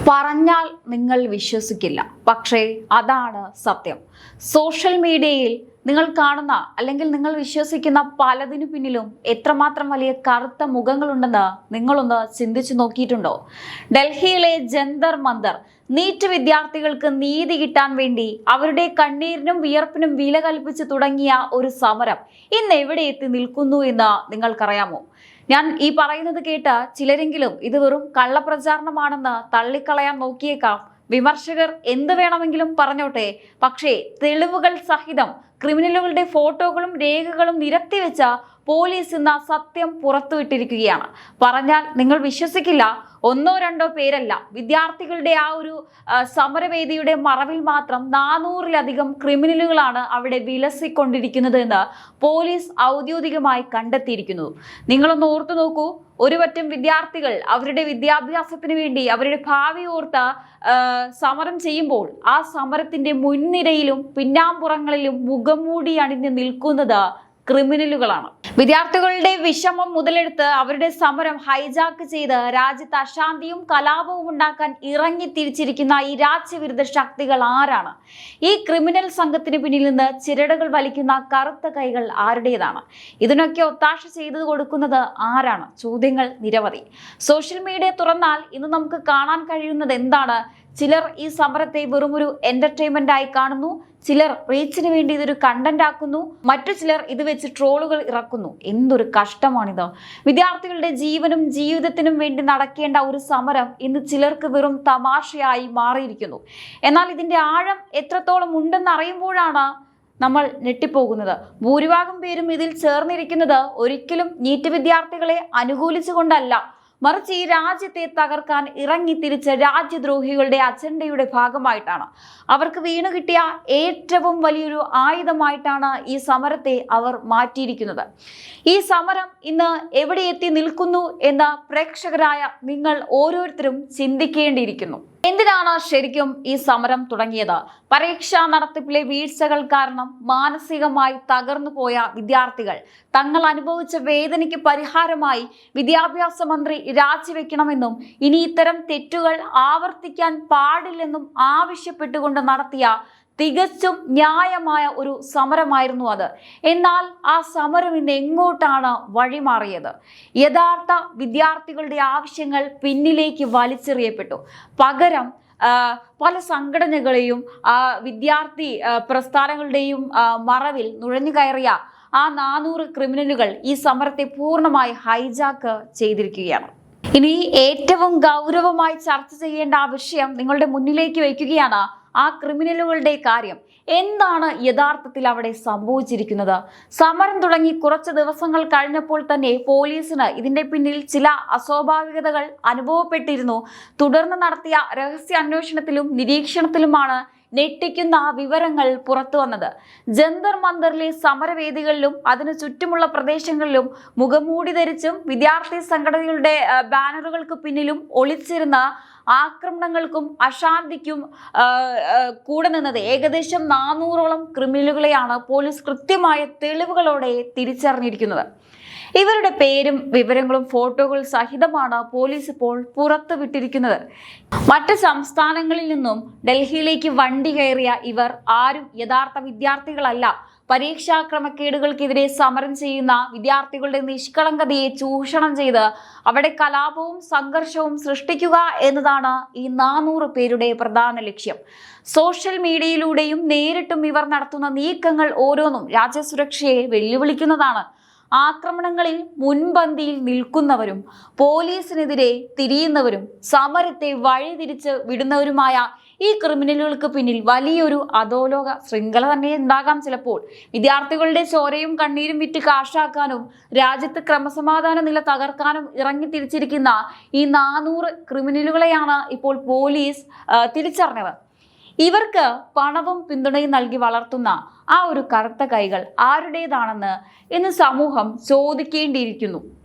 പറഞ്ഞാൽ നിങ്ങൾ വിശ്വസിക്കില്ല, പക്ഷേ അതാണ് സത്യം. സോഷ്യൽ മീഡിയയിൽ നിങ്ങൾ കാണുന്ന അല്ലെങ്കിൽ നിങ്ങൾ വിശ്വസിക്കുന്ന പലതിനു പിന്നിലും എത്രമാത്രം വലിയ കറുത്ത മുഖങ്ങളുണ്ടെന്ന് നിങ്ങളൊന്ന് ചിന്തിച്ചു നോക്കിയിട്ടുണ്ടോ? ഡൽഹിയിലെ ജന്തർ മന്ദർ നീറ്റ് വിദ്യാർത്ഥികൾക്ക് നീതി കിട്ടാൻ വേണ്ടി അവരുടെ കണ്ണീരിനും വിയർപ്പിനും വില കൽപ്പിച്ച് തുടങ്ങിയ ഒരു സമരം ഇന്ന് എവിടെ എത്തി നിൽക്കുന്നു എന്ന് നിങ്ങൾക്കറിയാമോ? ഞാൻ ഈ പറയുന്നത് കേട്ട് ചിലരെങ്കിലും ഇത് വെറും കള്ളപ്രചാരണമാണെന്ന് തള്ളിക്കളയാൻ നോക്കിയേക്കാം. വിമർശകർ എന്ത് വേണമെങ്കിലും പറഞ്ഞോട്ടെ, പക്ഷേ തെളിവുകൾ സഹിതം ക്രിമിനലുകളുടെ ഫോട്ടോകളും രേഖകളും നിരത്തിവെച്ച പോലീസ് ഇന്ന് സത്യം പുറത്തുവിട്ടിരിക്കുകയാണ്. പറഞ്ഞാൽ നിങ്ങൾ വിശ്വസിക്കില്ല, ഒന്നോ രണ്ടോ പേരല്ല, വിദ്യാർത്ഥികളുടെ ആ ഒരു സമരവേദിയുടെ മറവിൽ മാത്രം 400-ലധികം ക്രിമിനലുകളാണ് അവിടെ വിലസിക്കൊണ്ടിരിക്കുന്നത് എന്ന് പോലീസ് ഔദ്യോഗികമായി കണ്ടെത്തിയിരിക്കുന്നു. നിങ്ങളൊന്ന് ഓർത്തു നോക്കൂ, ഒരുപറ്റം വിദ്യാർത്ഥികൾ അവരുടെ വിദ്യാഭ്യാസത്തിന് വേണ്ടി അവരുടെ ഭാവി ഓർത്ത് സമരം ചെയ്യുമ്പോൾ ആ സമരത്തിന്റെ മുൻനിരയിലും പിന്നാമ്പുറങ്ങളിലും മുഖംമൂടി അണിഞ്ഞ് നിൽക്കുന്നത് ക്രിമിനലുകളാണ്. വിദ്യാർത്ഥികളുടെ വിഷമം മുതലെടുത്ത് അവരുടെ സമരം ഹൈജാക്ക് ചെയ്ത് രാജ്യത്ത് അശാന്തിയും കലാപവും ഉണ്ടാക്കാൻ ഇറങ്ങി തിരിച്ചിരിക്കുന്ന ഈ രാജ്യവിരുദ്ധ ശക്തികൾ ആരാണ്? ഈ ക്രിമിനൽ സംഘത്തിന് പിന്നിൽ നിന്ന് ചിരടുകൾ വലിക്കുന്ന കറുത്ത കൈകൾ ആരുടേതാണ്? ഇതിനൊക്കെ ഒത്താശ ചെയ്തു കൊടുക്കുന്നത് ആരാണ്? ചോദ്യങ്ങൾ നിരവധി. സോഷ്യൽ മീഡിയ തുറന്നാൽ ഇന്ന് നമുക്ക് കാണാൻ കഴിയുന്നത് എന്താണ്? ചിലർ ഈ സമരത്തെ വെറുമൊരു എന്റർടൈൻമെന്റ് ആയി കാണുന്നു, ചിലർ റീച്ചിന് വേണ്ടി ഇതൊരു കണ്ടന്റ് ആക്കുന്നു, മറ്റു ചിലർ ഇത് വെച്ച് ട്രോളുകൾ ഇറക്കുന്നു. എന്തൊരു കഷ്ടമാണിത്! വിദ്യാർത്ഥികളുടെ ജീവനും ജീവിതത്തിനും വേണ്ടി നടക്കേണ്ട ഒരു സമരം ഇന്ന് ചിലർക്ക് വെറും തമാശയായി മാറിയിരിക്കുന്നു. എന്നാൽ ഇതിന്റെ ആഴം എത്രത്തോളം ഉണ്ടെന്ന് അറിയുമ്പോഴാണ് നമ്മൾ ഞെട്ടിപ്പോകുന്നത്. ഭൂരിഭാഗം പേരും ഇതിൽ ചേർന്നിരിക്കുന്നത് ഒരിക്കലും നീറ്റ് വിദ്യാർത്ഥികളെ അനുകൂലിച്ചുകൊണ്ടല്ല, മറിച്ച് ഈ രാജ്യത്തെ തകർക്കാൻ ഇറങ്ങി തിരിച്ച രാജ്യദ്രോഹികളുടെ അജണ്ടയുടെ ഭാഗമായിട്ടാണ്. അവർക്ക് വീണു കിട്ടിയ ഏറ്റവും വലിയൊരു ആയുധമായിട്ടാണ് ഈ സമരത്തെ അവർ മാറ്റിയിരിക്കുന്നത്. ഈ സമരം ഇന്ന് എവിടെ എത്തി നിൽക്കുന്നു എന്ന് പ്രേക്ഷകരായ നിങ്ങൾ ഓരോരുത്തരും ചിന്തിക്കേണ്ടിയിരിക്കുന്നു. എന്തിനാണ് ശരിക്കും ഈ സമരം തുടങ്ങിയത്? പരീക്ഷാ നടത്തിപ്പിലെ വീഴ്ചകൾ കാരണം മാനസികമായി തകർന്നു പോയ വിദ്യാർത്ഥികൾ തങ്ങൾ അനുഭവിച്ച വേദനയ്ക്ക് പരിഹാരമായി വിദ്യാഭ്യാസ മന്ത്രി രാജിവെക്കണമെന്നും ഇനി ഇത്തരം തെറ്റുകൾ ആവർത്തിക്കാൻ പാടില്ലെന്നും ആവശ്യപ്പെട്ടുകൊണ്ട് നടത്തിയ തികച്ചും ന്യായമായ ഒരു സമരമായിരുന്നു അത്. എന്നാൽ ആ സമരം ഇന്ന് എങ്ങോട്ടാണ് വഴിമാറിയത്? യഥാർത്ഥ വിദ്യാർത്ഥികളുടെ ആവശ്യങ്ങൾ പിന്നിലേക്ക് വലിച്ചെറിയപ്പെട്ടു. പകരം പല സംഘടനകളെയും വിദ്യാർത്ഥി പ്രസ്ഥാനങ്ങളുടെയും മറവിൽ നുഴഞ്ഞു കയറിയ ആ 400 ക്രിമിനലുകൾ ഈ സമരത്തെ പൂർണ്ണമായി ഹൈജാക്ക് ചെയ്തിരിക്കുകയാണ്. ഇനി ഏറ്റവും ഗൗരവമായി ചർച്ച ചെയ്യേണ്ട ആ വിഷയം നിങ്ങളുടെ മുന്നിലേക്ക് വയ്ക്കുകയാണ്. ആ ക്രിമിനലുകളുടെ കാര്യം എന്താണ് യഥാർത്ഥത്തിൽ അവിടെ സംഭവിച്ചിരിക്കുന്നത്? സമരം തുടങ്ങി കുറച്ച് ദിവസങ്ങൾ കഴിഞ്ഞപ്പോൾ തന്നെ പോലീസിന് ഇതിന്റെ പിന്നിൽ ചില അസ്വാഭാവികതകൾ അനുഭവപ്പെട്ടിരുന്നു. തുടർന്ന് നടത്തിയ രഹസ്യ അന്വേഷണത്തിലും നിരീക്ഷണത്തിലുമാണ് ഞെട്ടിക്കുന്ന വിവരങ്ങൾ പുറത്തു വന്നത്. ജന്തർ മന്ദറിലെ സമരവേദികളിലും അതിനു ചുറ്റുമുള്ള പ്രദേശങ്ങളിലും മുഖംമൂടി ധരിച്ചും വിദ്യാർത്ഥി സംഘടനകളുടെ ബാനറുകൾക്ക് പിന്നിലും ഒളിച്ചിരുന്ന ആക്രമണങ്ങൾക്കും അശാന്തിക്കും കൂടെ നിന്നത് ഏകദേശം 400ഓളം ക്രിമിനലുകളെയാണ് പോലീസ് കൃത്യമായ തെളിവുകളോടെ തിരിച്ചറിഞ്ഞിരിക്കുന്നത്. ഇവരുടെ പേരും വിവരങ്ങളും ഫോട്ടോകൾ സഹിതമാണ് പോലീസ് ഇപ്പോൾ പുറത്തുവിട്ടിരിക്കുന്നത്. മറ്റ് സംസ്ഥാനങ്ങളിൽ നിന്നും ഡൽഹിയിലേക്ക് വണ്ടി കയറിയ ഇവർ ആരും യഥാർത്ഥ വിദ്യാർത്ഥികളല്ല. പരീക്ഷാ ക്രമക്കേടുകൾക്കെതിരെ സമരം ചെയ്യുന്ന വിദ്യാർത്ഥികളുടെ നിഷ്കളങ്കതയെ ചൂഷണം ചെയ്ത് അവിടെ കലാപവും സംഘർഷവും സൃഷ്ടിക്കുക എന്നതാണ് ഈ 400 പേരുടെ പ്രധാന ലക്ഷ്യം. സോഷ്യൽ മീഡിയയിലൂടെയും നേരിട്ടും ഇവർ നടത്തുന്ന നീക്കങ്ങൾ ഓരോന്നും രാജ്യസുരക്ഷയെ വെല്ലുവിളിക്കുന്നതാണ്. ആക്രമണങ്ങളിൽ മുൻപന്തിയിൽ നിൽക്കുന്നവരും പോലീസിനെതിരെ തിരിയുന്നവരും സമരത്തെ വഴിതിരിച്ച് വിടുന്നവരുമായ ഈ ക്രിമിനലുകൾക്ക് പിന്നിൽ വലിയൊരു അധോലോക ശൃംഖല തന്നെ ഉണ്ടാകാം. ചിലപ്പോൾ വിദ്യാർത്ഥികളുടെ ചോരയും കണ്ണീരും വിറ്റ് കാശാക്കാനും രാജ്യത്ത് ക്രമസമാധാന നില തകർക്കാനും ഇറങ്ങി തിരിച്ചിരിക്കുന്ന ഈ 400 ക്രിമിനലുകളെയാണ് ഇപ്പോൾ പോലീസ് തിരിച്ചറിഞ്ഞത്. ഇവർക്ക് പണവും പിന്തുണയും നൽകി വളർത്തുന്ന ആ ഒരു കറുത്ത കൈകൾ ആരുടേതാണെന്ന് ഇന്ന് സമൂഹം ചോദിക്കേണ്ടിയിരിക്കുന്നു.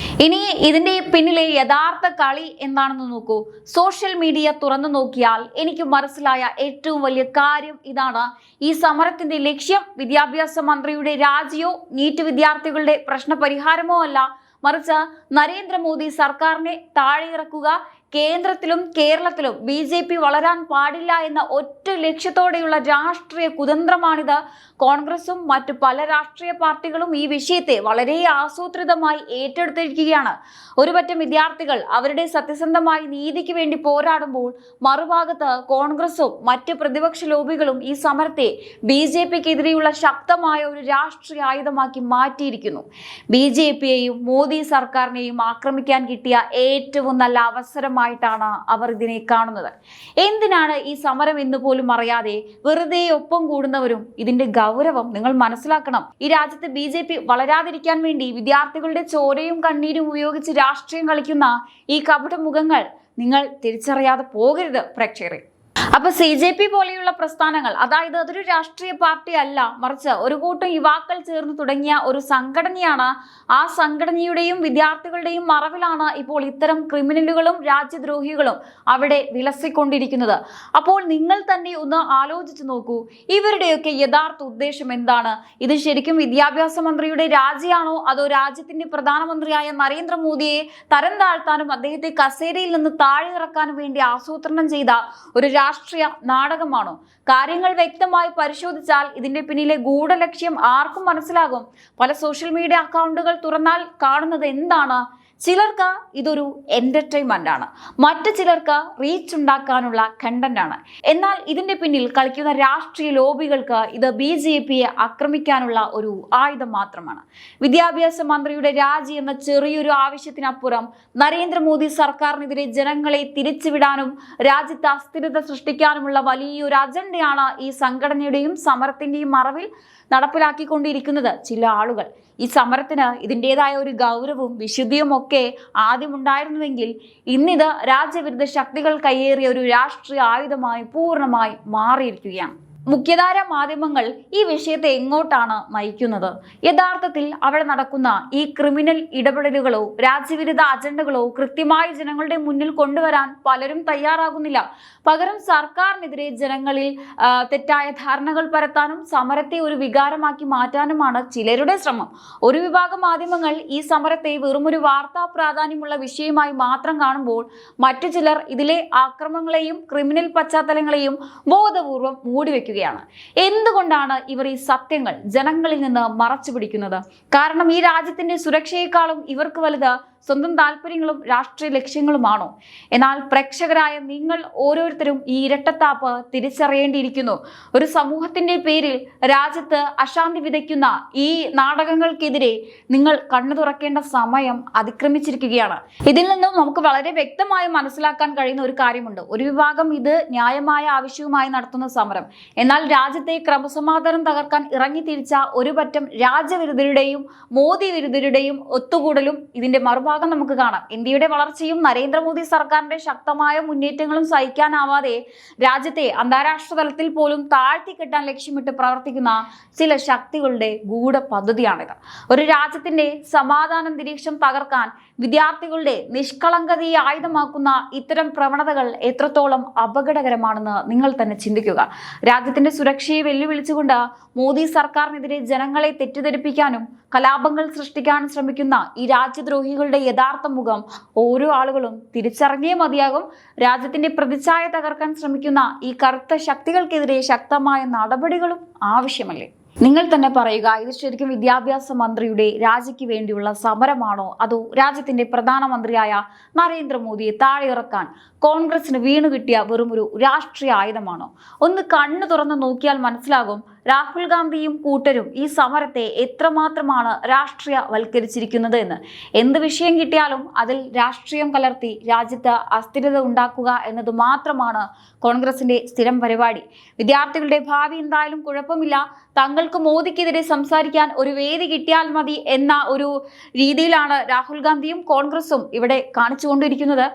ഇനി ഇതിന്റെ പിന്നിലെ യഥാർത്ഥ കളി എന്താണെന്ന് നോക്കൂ. സോഷ്യൽ മീഡിയ തുറന്നു നോക്കിയാൽ എനിക്ക് മനസ്സിലായ ഏറ്റവും വലിയ കാര്യം ഇതാണ്. ഈ സമരത്തിന്റെ ലക്ഷ്യം വിദ്യാഭ്യാസ മന്ത്രിയുടെ രാജിയോ നീറ്റ് വിദ്യാർത്ഥികളുടെ പ്രശ്ന പരിഹാരമോ അല്ല, മറിച്ച് നരേന്ദ്രമോദി സർക്കാരിനെ താഴെയിറക്കുക, കേന്ദ്രത്തിലും കേരളത്തിലും BJP വളരാൻ പാടില്ല എന്ന ഒറ്റ ലക്ഷ്യത്തോടെയുള്ള രാഷ്ട്രീയ കുതന്ത്രമാണിത്. കോൺഗ്രസും മറ്റു പല രാഷ്ട്രീയ പാർട്ടികളും ഈ വിഷയത്തെ വളരെ ആസൂത്രിതമായി ഏറ്റെടുത്തിരിക്കുകയാണ്. ഒരുപറ്റം വിദ്യാർത്ഥികൾ അവരുടെ സത്യസന്ധമായ നീതിക്ക് വേണ്ടി പോരാടുമ്പോൾ മറുഭാഗത്ത് കോൺഗ്രസും മറ്റ് പ്രതിപക്ഷ ലോബികളും ഈ സമരത്തെ BJPക്കെതിരെയുള്ള ശക്തമായ ഒരു രാഷ്ട്രീയ ആയുധമാക്കി മാറ്റിയിരിക്കുന്നു. BJPയെയും മോദി സർക്കാരിനെയും ആക്രമിക്കാൻ കിട്ടിയ ഏറ്റവും നല്ല അവസരമായിട്ടാണ് അവർ ഇതിനെ കാണുന്നത്. എന്തിനാണ് ഈ സമരം എന്ന് പോലും അറിയാതെ വെറുതെ ഒപ്പം കൂടുന്നവരും ഇതിന്റെ ഗൗരവം നിങ്ങൾ മനസ്സിലാക്കണം. ഈ രാജ്യത്ത് BJP വളരാതിരിക്കാൻ വേണ്ടി വിദ്യാർത്ഥികളുടെ ചോരയും കണ്ണീരും ഉപയോഗിച്ച് രാഷ്ട്രീയം കളിക്കുന്ന ഈ കപട മുഖങ്ങൾ നിങ്ങൾ തിരിച്ചറിയാതെ പോകരുത് പ്രേക്ഷകരെ. അപ്പൊ CJP പോലെയുള്ള പ്രസ്ഥാനങ്ങൾ, അതായത് അതൊരു രാഷ്ട്രീയ പാർട്ടി അല്ല, മറിച്ച് ഒരു കൂട്ടം യുവാക്കൾ ചേർന്ന് തുടങ്ങിയ ഒരു സംഘടനയാണ്. ആ സംഘടനയുടെയും വിദ്യാർത്ഥികളുടെയും മറവിലാണ് ഇപ്പോൾ ഇത്തരം ക്രിമിനലുകളും രാജ്യദ്രോഹികളും അവിടെ വിലസിക്കൊണ്ടിരിക്കുന്നത്. അപ്പോൾ നിങ്ങൾ തന്നെ ഒന്ന് ആലോചിച്ച് നോക്കൂ, ഇവരുടെയൊക്കെ യഥാർത്ഥ ഉദ്ദേശം എന്താണ്? ഇത് ശരിക്കും വിദ്യാഭ്യാസ മന്ത്രിയുടെ രാജിയാണോ, അതോ രാജ്യത്തിന്റെ പ്രധാനമന്ത്രിയായ നരേന്ദ്രമോദിയെ തരം താഴ്ത്താനും അദ്ദേഹത്തെ കസേരയിൽ നിന്ന് താഴെ ഇറക്കാനും വേണ്ടി ആസൂത്രണം ചെയ്ത ഒരു രാഷ്ട്രീയ നാടകമാണോ? കാര്യങ്ങൾ വ്യക്തമായി പരിശോധിച്ചാൽ ഇതിന്റെ പിന്നിലെ ഗൂഢലക്ഷ്യം ആർക്കും മനസ്സിലാകും. പല സോഷ്യൽ മീഡിയ അക്കൗണ്ടുകൾ തുറന്നാൽ കാണുന്നത് എന്താണ്? ചിലർക്ക് ഇതൊരു എന്റർടൈൻമെന്റ് ആണ്, മറ്റു ചിലർക്ക് റീച്ച് ഉണ്ടാക്കാനുള്ള കണ്ടന്റ് ആണ്. എന്നാൽ ഇതിന്റെ പിന്നിൽ കളിക്കുന്ന രാഷ്ട്രീയ ലോബികൾക്ക് ഇത് BJPയെ ആക്രമിക്കാനുള്ള ഒരു ആയുധം മാത്രമാണ്. വിദ്യാഭ്യാസ മന്ത്രിയുടെ രാജി എന്ന ചെറിയൊരു ആവശ്യത്തിനപ്പുറം നരേന്ദ്രമോദി സർക്കാരിനെതിരെ ജനങ്ങളെ തിരിച്ചുവിടാനും രാജ്യത്ത് അസ്ഥിരത സൃഷ്ടിക്കാനുമുള്ള വലിയൊരു അജണ്ടയാണ് ഈ സംഘടനയുടെയും സമരത്തിന്റെയും മറവിൽ നടപ്പിലാക്കിക്കൊണ്ടിരിക്കുന്നത് ചില ആളുകൾ. ഈ സമരത്തിന് ഇതിൻ്റെതായ ഒരു ഗൗരവവും വിശുദ്ധിയും ഒക്കെ ആദ്യമുണ്ടായിരുന്നുവെങ്കിൽ ഇന്നിത് രാജ്യവിരുദ്ധ ശക്തികൾ കയ്യേറിയ ഒരു രാഷ്ട്രീയ ആയുധമായി പൂർണ്ണമായി മാറിയിരിക്കുകയാണ്. മുഖ്യധാര മാധ്യമങ്ങൾ ഈ വിഷയത്തെ എങ്ങോട്ടാണ് നയിക്കുന്നത്? യഥാർത്ഥത്തിൽ അവിടെ നടക്കുന്ന ഈ ക്രിമിനൽ ഇടപെടലുകളോ രാജ്യവിരുദ്ധ അജണ്ടകളോ കൃത്യമായി ജനങ്ങളുടെ മുന്നിൽ കൊണ്ടുവരാൻ പലരും തയ്യാറാകുന്നില്ല. പകരം സർക്കാരിനെതിരെ ജനങ്ങളിൽ തെറ്റായ ധാരണകൾ പരത്താനും സമരത്തെ ഒരു വികാരമാക്കി മാറ്റാനുമാണ് ചിലരുടെ ശ്രമം. ഒരു വിഭാഗം മാധ്യമങ്ങൾ ഈ സമരത്തെ വെറുമൊരു വാർത്താ പ്രാധാന്യമുള്ള വിഷയമായി മാത്രം കാണുമ്പോൾ മറ്റു ചിലർ ഇതിലെ ആക്രമണങ്ങളെയും ക്രിമിനൽ പശ്ചാത്തലങ്ങളെയും ബോധപൂർവം മൂടിവെക്കുന്നു. എന്തുകൊണ്ടാണ് ഇവർ ഈ സത്യങ്ങൾ ജനങ്ങളിൽ നിന്ന് മറച്ചു പിടിക്കുന്നത്? കാരണം ഈ രാജ്യത്തിന്റെ സുരക്ഷയെക്കാളും ഇവർക്ക് വലുത് സ്വന്തം താല്പര്യങ്ങളും രാഷ്ട്രീയ ലക്ഷ്യങ്ങളുമാണോ? എന്നാൽ പ്രേക്ഷകരായ നിങ്ങൾ ഓരോരുത്തരും ഈ ഇരട്ടത്താപ്പ് തിരിച്ചറിയേണ്ടിയിരിക്കുന്നു. ഒരു സമൂഹത്തിന്റെ പേരിൽ രാജ്യത്ത് അശാന്തി വിതയ്ക്കുന്ന ഈ നാടകങ്ങൾക്കെതിരെ നിങ്ങൾ കണ്ണു തുറക്കേണ്ട സമയം അതിക്രമിച്ചിരിക്കുകയാണ്. ഇതിൽ നിന്നും നമുക്ക് വളരെ വ്യക്തമായി മനസ്സിലാക്കാൻ കഴിയുന്ന ഒരു കാര്യമുണ്ട്. ഒരു വിഭാഗം ഇത് ന്യായമായ ആവശ്യവുമായി നടത്തുന്ന സമരം, എന്നാൽ രാജ്യത്തെ ക്രമസമാധാനം തകർക്കാൻ ഇറങ്ങിത്തിരിച്ച ഒരു പറ്റം രാജ്യവിരുദ്ധരുടെയും മോദി വിരുദ്ധരുടെയും ഒത്തുകൂടലും ഇതിന്റെ മറുഭാഗം നമുക്ക് കാണാം. ഇന്ത്യയുടെ വളർച്ചയും നരേന്ദ്രമോദി സർക്കാരിന്റെ ശക്തമായ മുന്നേറ്റങ്ങളും സഹിക്കാനാവാതെ രാജ്യത്തെ അന്താരാഷ്ട്ര തലത്തിൽ പോലും താഴ്ത്തിക്കെട്ടാൻ ലക്ഷ്യമിട്ട് പ്രവർത്തിക്കുന്ന ചില ശക്തികളുടെ ഗൂഢ പദ്ധതിയാണിത്. ഒരു രാജ്യത്തിന്റെ സമാധാന അന്തരീക്ഷം തകർക്കാൻ വിദ്യാർത്ഥികളുടെ നിഷ്കളങ്കതയെ ആയുധമാക്കുന്ന ഇത്തരം പ്രവണതകൾ എത്രത്തോളം അപകടകരമാണെന്ന് നിങ്ങൾ തന്നെ ചിന്തിക്കുക. രാജ്യത്തിന്റെ സുരക്ഷയെ വെല്ലുവിളിച്ചുകൊണ്ട് മോദി സർക്കാരിനെതിരെ ജനങ്ങളെ തെറ്റിദ്ധരിപ്പിക്കാനും കലാപങ്ങൾ സൃഷ്ടിക്കാനും ശ്രമിക്കുന്ന ഈ രാജ്യദ്രോഹികളുടെ യഥാർത്ഥ മുഖം ഓരോ ആളുകളും തിരിച്ചറിഞ്ഞേ മതിയാകും. രാജ്യത്തിന്റെ പ്രതിച്ഛായ തകർക്കാൻ ശ്രമിക്കുന്ന ഈ കറുത്ത ശക്തികൾക്കെതിരെ ശക്തമായ നടപടികളും ആവശ്യമല്ലേ? നിങ്ങൾ തന്നെ പറയുക, ഇത് ശരിക്കും വിദ്യാഭ്യാസ മന്ത്രിയുടെ രാജിക്ക് വേണ്ടിയുള്ള സമരമാണോ, അതോ രാജ്യത്തിന്റെ പ്രധാനമന്ത്രിയായ നരേന്ദ്രമോദിയെ താഴെയിറക്കാൻ കോൺഗ്രസിന് വീണു കിട്ടിയ വെറുമൊരു രാഷ്ട്രീയ ആയുധമാണോ? ഒന്ന് കണ്ണു തുറന്ന് നോക്കിയാൽ മനസ്സിലാകും രാഹുൽ ഗാന്ധിയും കൂട്ടരും ഈ സമരത്തെ എത്രമാത്രമാണ് രാഷ്ട്രീയവൽക്കരിച്ചിരിക്കുന്നത് എന്ന്. എന്ത് വിഷയം കിട്ടിയാലും അതിൽ രാഷ്ട്രീയം കലർത്തി രാജ്യത്ത് അസ്ഥിരത ഉണ്ടാക്കുക എന്നത് മാത്രമാണ് കോൺഗ്രസിന്റെ സ്ഥിരം പരിപാടി. വിദ്യാർത്ഥികളുടെ ഭാവി എന്തായാലും കുഴപ്പമില്ല, തങ്ങൾക്ക് മോദിക്കെതിരെ സംസാരിക്കാൻ ഒരു വേദി കിട്ടിയാൽ മതി എന്ന ഒരു രീതിയിലാണ് രാഹുൽ ഗാന്ധിയും കോൺഗ്രസും ഇവിടെ കാണിച്ചുകൊണ്ടിരിക്കുന്നത്.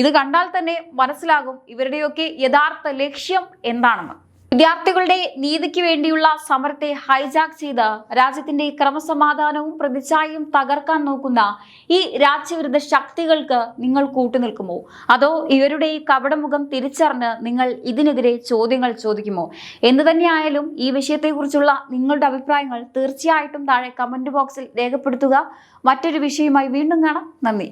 ഇത് കണ്ടാൽ തന്നെ മനസ്സിലാകും ഇവരുടെയൊക്കെ യഥാർത്ഥ ലക്ഷ്യം എന്താണെന്ന്. വിദ്യാർത്ഥികളുടെ നീതിക്ക് വേണ്ടിയുള്ള സമരത്തെ ഹൈജാക്ക് ചെയ്ത് രാജ്യത്തിന്റെ ക്രമസമാധാനവും പ്രതിച്ഛായയും തകർക്കാൻ നോക്കുന്ന ഈ രാജ്യവിരുദ്ധ ശക്തികൾക്ക് നിങ്ങൾ കൂട്ടുനിൽക്കുമോ? അതോ ഇവരുടെ ഈ കപടമുഖം തിരിച്ചറിഞ്ഞ് നിങ്ങൾ ഇതിനെതിരെ ചോദ്യങ്ങൾ ചോദിക്കുമോ? എന്തു തന്നെയായാലും ഈ വിഷയത്തെക്കുറിച്ചുള്ള നിങ്ങളുടെ അഭിപ്രായങ്ങൾ തീർച്ചയായിട്ടും താഴെ കമന്റ് ബോക്സിൽ രേഖപ്പെടുത്തുക. മറ്റൊരു വിഷയമായി വീണ്ടും കാണാം. നന്ദി.